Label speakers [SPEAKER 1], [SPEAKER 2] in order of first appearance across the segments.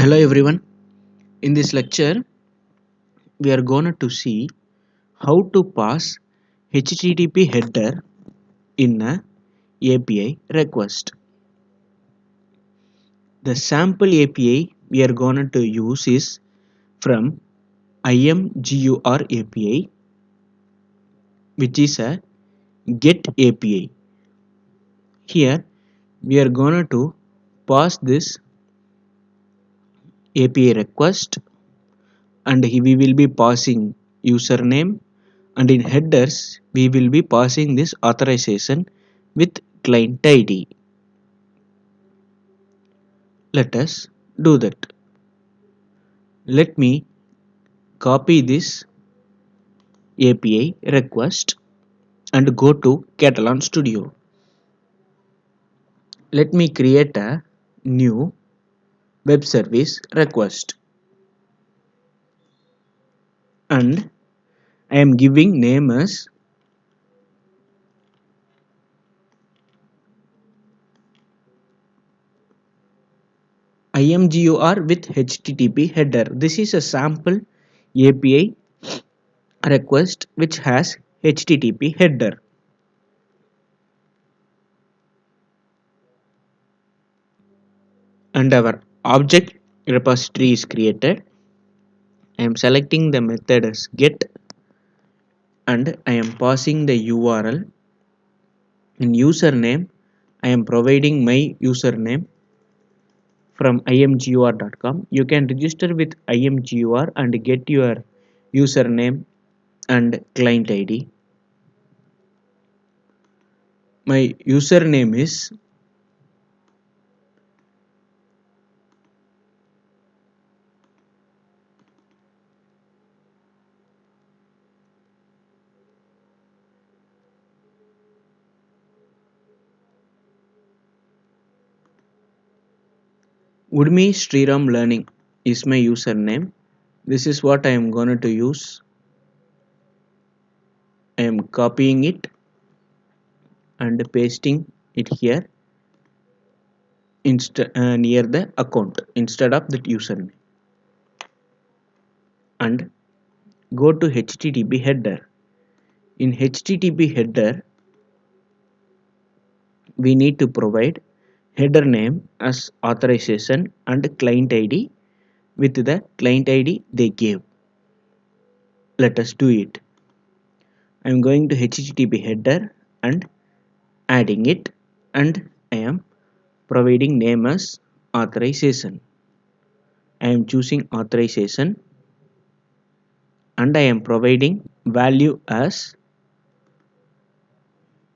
[SPEAKER 1] Hello everyone. In this lecture, we are going to see how to pass HTTP header in a API request. The sample API we are going to use is from IMGUR API, which is a GET API. Here, we are going to pass this API request, and we will be passing username, and in headers we will be passing this authorization with client ID. Let us do that. Let me copy this API request and go to Catalan Studio. Let me create a new web service request, and I am giving name as IMGUR with HTTP header. This is a sample API request which has HTTP header. And our object repository is created. I am selecting the method as get, and I am passing the URL. In username, I am providing my username from imgur.com. You can register with imgur and get your username and client ID. My username is Udmi Sriram Learning is my username. This is what I am going to use. I am copying it and pasting it here near the account instead of that username, and go to HTTP header. In HTTP header, we need to provide header name as authorization and client ID with the client ID they gave. Let us do it. I am going to HTTP header and adding it, and I am providing name as authorization. I am choosing authorization, and I am providing value as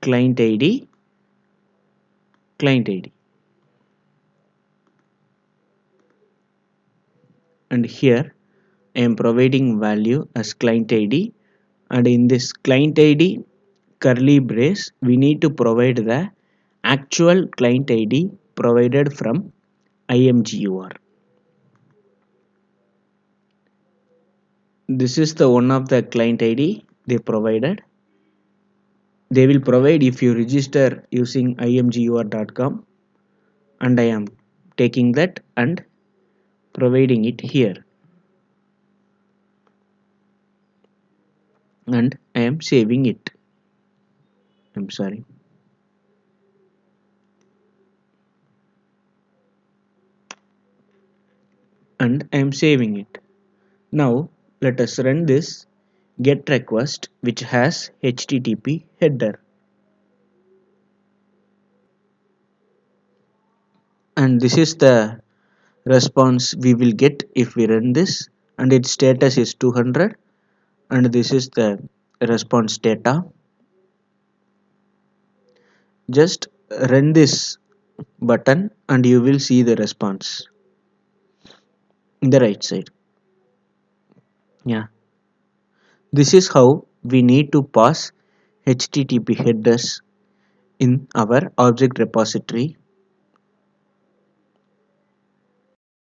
[SPEAKER 1] client ID, and here I am providing value as client ID, and in this client ID curly brace we need to provide the actual client ID provided from IMGUR. This is the one of the client ID they provided. They will provide if you register using imgur.com, and I am taking that and providing it here, and I am saving it. I'm sorry. And I am saving it. Now let us run this GET request which has HTTP header. And this is the response we will get if we run this, and its status is 200, and this is the response data. Just run this button and you will see the response in the right side. Yeah, this is how we need to pass HTTP headers in our object repository.